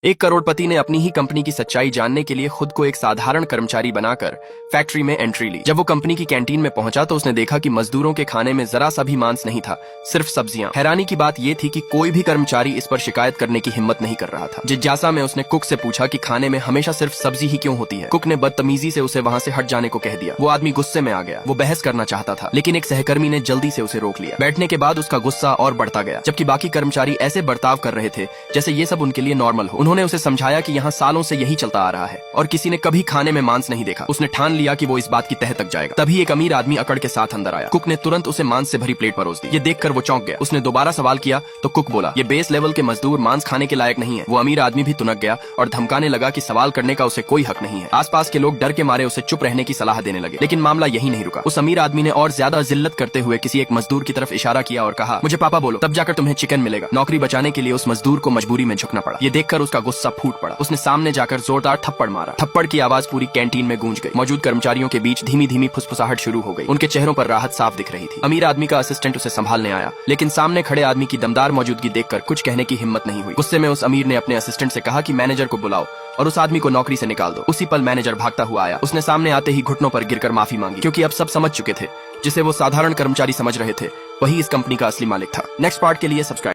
एक करोड़पति ने अपनी ही कंपनी की सच्चाई जानने के लिए खुद को एक साधारण कर्मचारी बनाकर फैक्ट्री में एंट्री ली। जब वो कंपनी की कैंटीन में पहुंचा तो उसने देखा कि मजदूरों के खाने में जरा सा भी मांस नहीं था, सिर्फ सब्जियां। हैरानी की बात यह थी कि कोई भी कर्मचारी इस पर शिकायत करने की हिम्मत नहीं कर रहा था। जिज्ञासा में उसने कुक से पूछा कि खाने में हमेशा सिर्फ सब्जी ही क्यों होती है। कुक ने बदतमीजी से उसे वहां से हट जाने को कह दिया। वो आदमी गुस्से में आ गया। वो बहस करना चाहता था, लेकिन एक सहकर्मी ने जल्दी से उसे रोक लिया। बैठने के बाद उसका गुस्सा और बढ़ता गया, जबकि बाकी कर्मचारी ऐसे बर्ताव कर रहे थे जैसे ये सब उनके लिए नॉर्मल हो। उन्होंने उसे समझाया कि यहाँ सालों से यही चलता आ रहा है और किसी ने कभी खाने में मांस नहीं देखा। उसने ठान लिया कि वो इस बात की तह तक जाएगा। तभी एक अमीर आदमी अकड़ के साथ अंदर आया। कुक ने तुरंत उसे मांस से भरी प्लेट परोस दी। ये देखकर वो चौंक गया। उसने दोबारा सवाल किया तो कुक बोला, ये बेस लेवल के मजदूर मांस खाने के लायक नहीं है। वो अमीर आदमी भी तुनक गया और धमकाने लगा कि सवाल करने का उसे कोई हक नहीं है। आसपास के लोग डर के मारे उसे चुप रहने की सलाह देने लगे, लेकिन मामला यही नहीं रुका। उस अमीर आदमी ने और ज्यादा जिल्लत करते हुए किसी एक मजदूर की तरफ इशारा किया और कहा, मुझे पापा बोलो, तब जाकर तुम्हें चिकन मिलेगा। नौकरी बचाने के लिए उस मजदूर को मजबूरी में झुकना पड़ा। ये देखकर उसका गुस्सा फूट पड़ा। उसने सामने जाकर जोरदार थप्पड़ मारा। थप्पड़ की आवाज पूरी कैंटीन में गूंज गई। मौजूद कर्मचारियों के बीच धीमी धीमी फुसफुसाहट शुरू हो गई। उनके चेहरों पर राहत साफ दिख रही थी। अमीर आदमी का असिस्टेंट उसे संभालने आया, लेकिन सामने खड़े आदमी की दमदार मौजूदगी देखकर कुछ कहने की हिम्मत नहीं हुई। गुस्से में उस अमीर ने अपने असिस्टेंट से कहा कि मैनेजर को बुलाओ और उस आदमी को नौकरी से निकाल दो। उसी पल मैनेजर भागता हुआ आया। उसने सामने आते ही घुटनों पर गिरकर माफी मांगी, क्योंकि अब सब समझ चुके थे जिसे वो साधारण कर्मचारी समझ रहे थे वही इस कंपनी का असली मालिक था। नेक्स्ट पार्ट के लिए सब्सक्राइब